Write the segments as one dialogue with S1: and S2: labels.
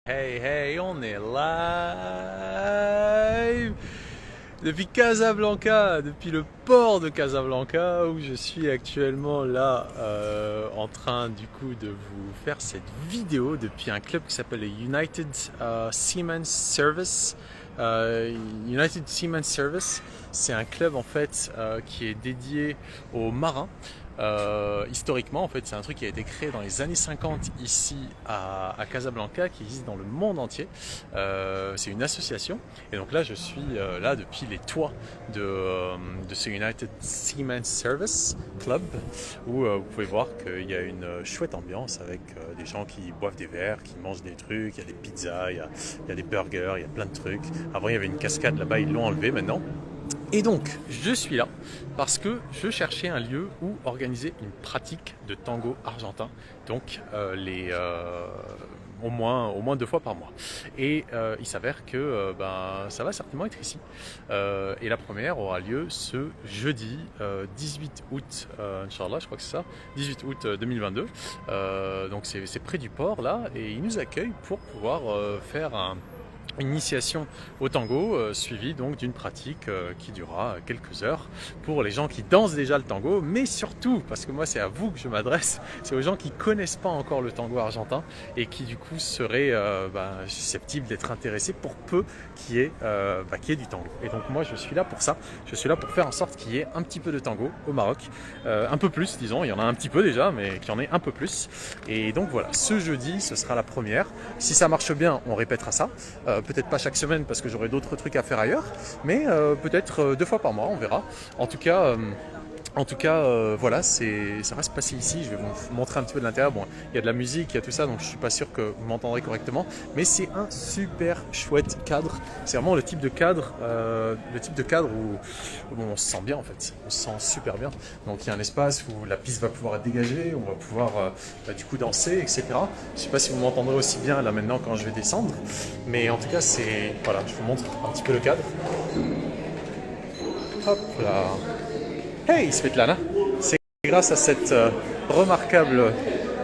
S1: Hey hey, on est live depuis Casablanca, depuis le port de Casablanca où je suis actuellement là en train du coup de vous faire cette vidéo depuis un club qui s'appelle le United Seamen's Service. United Seamen's Service, c'est un club en fait qui est dédié aux marins. Historiquement, en fait, c'est un truc qui a été créé dans les années 50 ici à Casablanca, qui existe dans le monde entier. C'est une association. Et donc là, je suis là depuis les toits de ce United Seamen's Service Club, où vous pouvez voir qu'il y a une chouette ambiance avec des gens qui boivent des verres, qui mangent des trucs, il y a des pizzas, il y a des burgers, il y a plein de trucs. Avant, il y avait une cascade là-bas, ils l'ont enlevé maintenant. Et donc, je suis là parce que je cherchais un lieu où organiser une pratique de tango argentin, donc au moins 2 fois par mois. Et il s'avère que ça va certainement être ici. Et la première aura lieu ce jeudi 18 août, Inch'Allah, je crois que c'est ça, 18 août 2022. Donc c'est près du port là, et ils nous accueillent pour pouvoir faire une initiation au tango suivie donc d'une pratique qui durera quelques heures pour les gens qui dansent déjà le tango, mais surtout, parce que moi c'est à vous que je m'adresse, c'est aux gens qui connaissent pas encore le tango argentin et qui du coup seraient susceptibles d'être intéressés pour peu qu'il y ait du tango. Et donc moi je suis là pour ça, je suis là pour faire en sorte qu'il y ait un petit peu de tango au Maroc, un peu plus disons, il y en a un petit peu déjà, mais qu'il y en ait un peu plus. Et donc voilà, ce jeudi ce sera la première. Si ça marche bien, on répétera ça. Peut-être pas chaque semaine parce que j'aurai d'autres trucs à faire ailleurs, mais peut-être 2 fois par mois, on verra. En tout cas, voilà, ça va se passer ici. Je vais vous montrer un petit peu de l'intérieur. Bon, il y a de la musique, il y a tout ça, donc je suis pas sûr que vous m'entendrez correctement. Mais c'est un super chouette cadre. C'est vraiment le type de cadre où on se sent bien en fait. On se sent super bien. Donc il y a un espace où la piste va pouvoir être dégagée, on va pouvoir du coup danser, etc. Je sais pas si vous m'entendrez aussi bien là maintenant quand je vais descendre, mais en tout cas voilà, je vous montre un petit peu le cadre. Hop là. Hey Svetlana, c'est grâce à cette remarquable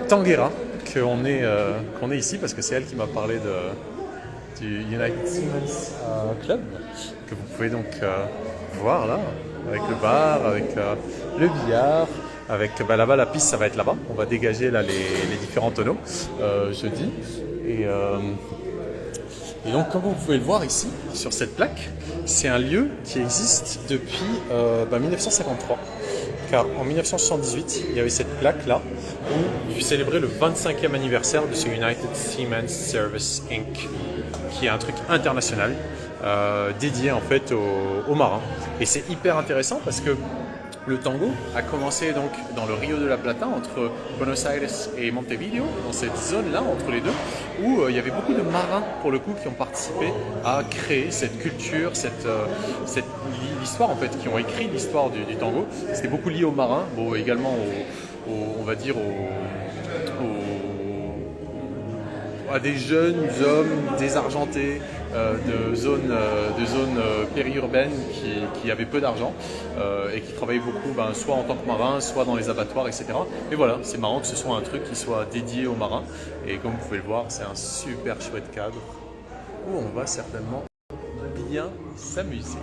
S1: tanguera qu'on est ici, parce que c'est elle qui m'a parlé du United Seamen's Club, que vous pouvez donc voir là, avec le bar, avec le billard, avec là-bas la piste, ça va être là-bas. On va dégager là les différents tonneaux jeudi. Et donc, comme vous pouvez le voir ici, sur cette plaque, c'est un lieu qui existe depuis 1953. Car en 1978, il y avait cette plaque-là où fut célébré le 25e anniversaire de ce United Seamen's Service Inc., qui est un truc international dédié en fait aux marins. Et c'est hyper intéressant parce que le tango a commencé donc dans le Rio de la Plata, entre Buenos Aires et Montevideo, dans cette zone-là, entre les deux, où il y avait beaucoup de marins, pour le coup, qui ont participé à créer cette culture, l'histoire, en fait, qui ont écrit l'histoire du tango. C'était beaucoup lié aux marins, bon, également on va dire, à des jeunes hommes désargentés de zones périurbaines qui avaient peu d'argent et qui travaillaient beaucoup soit en tant que marins, soit dans les abattoirs, etc. Et voilà, c'est marrant que ce soit un truc qui soit dédié aux marins. Et comme vous pouvez le voir, c'est un super chouette cadre où on va certainement bien s'amuser.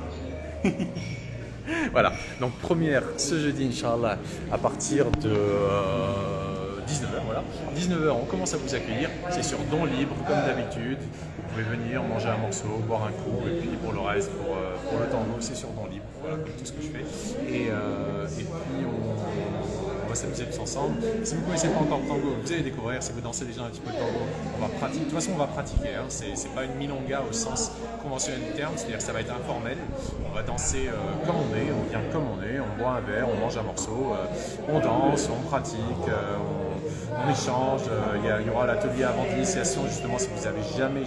S1: Voilà, donc première ce jeudi, Inch'Allah, à partir de 19h, voilà. 19h, on commence à vous accueillir. C'est sur don libre, comme d'habitude. Vous pouvez venir manger un morceau, boire un coup, et puis pour le reste, pour le tango, c'est sur don libre. Voilà, comme tout ce que je fais. Et puis, on va s'amuser tous ensemble. Si vous ne connaissez pas encore le tango, vous allez découvrir. Si vous dansez déjà un petit peu le tango, on va pratiquer. De toute façon, on va pratiquer. Hein. C'est pas une milonga au sens conventionnel du terme, c'est-à-dire que ça va être informel. On va danser comme on est, on vient comme on est, on boit un verre, on mange un morceau, on danse, on pratique, on échange. Il y aura l'atelier avant d'initiation, justement, si vous avez jamais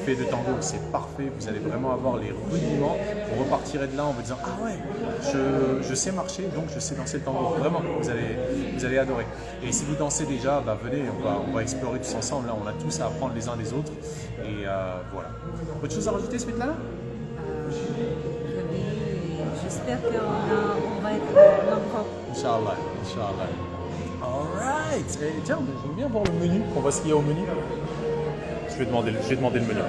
S1: fait de tango, c'est parfait. Vous allez vraiment avoir les rudiments. Vous repartirez de là en vous disant ah ouais, je sais marcher, donc je sais danser le tango. Vraiment, vous allez adorer. Et si vous dansez déjà, venez, on va explorer tous ensemble. Là, on a tous à apprendre les uns des autres. Et voilà. Autre chose à rajouter, Svetlana?
S2: J'espère qu'on va être nombreux.
S1: Inch'Allah, Inch'Allah. Alright. Et tiens, j'aime bien voir le menu. On va se lier au menu. je vais demander le menu.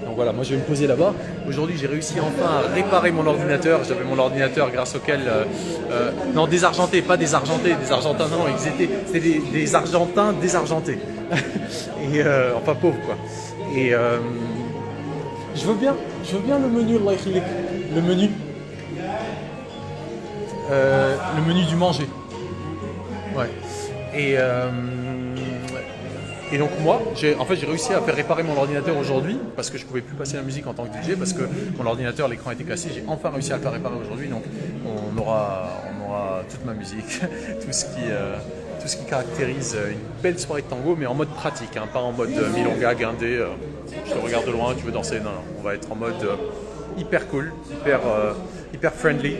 S1: Donc voilà, moi je vais me poser là-bas. Aujourd'hui, j'ai réussi enfin à réparer mon ordinateur. J'avais mon ordinateur grâce auquel... non, désargenté, pas désargenté. Des Argentins, non, c'était des Argentins désargentés. Et enfin pauvres quoi. Et je veux bien le menu, Allah yakhlik. Le menu du manger. Ouais. Et donc moi, j'ai réussi à faire réparer mon ordinateur aujourd'hui parce que je pouvais plus passer la musique en tant que DJ parce que mon ordinateur, l'écran était cassé. J'ai enfin réussi à le faire réparer aujourd'hui, donc on aura toute ma musique, tout ce qui caractérise une belle soirée de tango, mais en mode pratique, hein, pas en mode milonga, guindé. Je te regarde de loin, tu veux danser. Non, on va être en mode hyper cool, hyper friendly.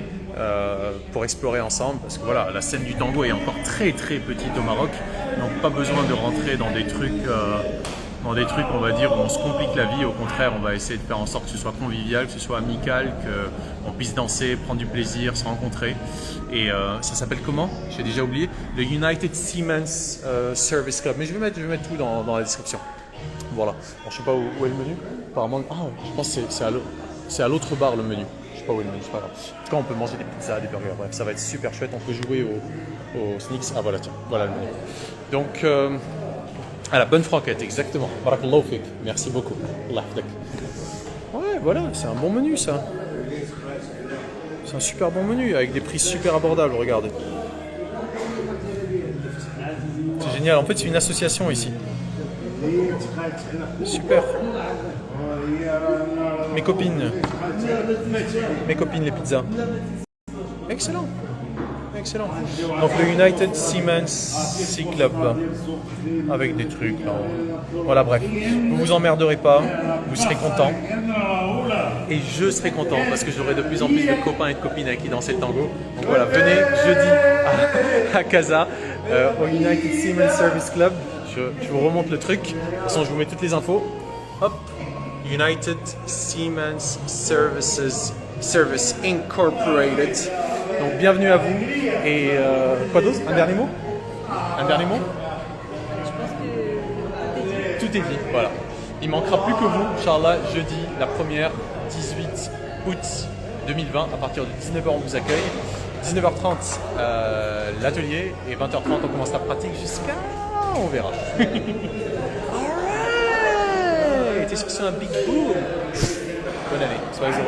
S1: Pour explorer ensemble parce que voilà, la scène du tango est encore très très petite au Maroc, donc pas besoin de rentrer dans des trucs on va dire où on se complique la vie. Au contraire, on va essayer de faire en sorte que ce soit convivial, que ce soit amical, qu'on puisse danser, prendre du plaisir, se rencontrer. Et ça s'appelle comment? J'ai déjà oublié. Le United Seamen's Service Club, mais je vais mettre tout dans la description. Voilà. Bon, je sais pas où est le menu. Apparemment, je pense que c'est à l'autre bar le menu. Je sais pas où est le menu, c'est pas grave. En tout cas, on peut manger des pizzas, des burgers, bref, ça va être super chouette. On peut jouer au sneaks. Ah voilà, tiens, voilà le menu. Donc, à la bonne franquette, exactement. Barakallahu fik. Merci beaucoup. Allah yahfik. Ouais, voilà, c'est un bon menu ça. C'est un super bon menu avec des prix super abordables, regardez. C'est génial, en fait, c'est une association ici. Super. Mes copines les pizzas. Excellent. Donc le United Seamen's Sea Club avec des trucs là. Voilà, bref, vous vous emmerderez pas, vous serez content et je serai content parce que j'aurai de plus en plus de copains et de copines avec qui danser le tango. Donc voilà, venez jeudi à Casa au United Seamen's Service Club. Je vous remonte le truc. De toute façon, je vous mets toutes les infos. Hop. United Seamen's Service Incorporated. Donc bienvenue à vous. Et quoi d'autre? Un dernier mot?
S2: Je pense que
S1: Tout est dit, voilà. Il manquera plus que vous, Inch'Allah, jeudi, la première, 18 août 2020, à partir de 19h on vous accueille. 19h30 l'atelier et 20h30 on commence la pratique jusqu'à... on verra. Alright. T'es sûr que c'est un big boom. Bonne année, soyez heureux.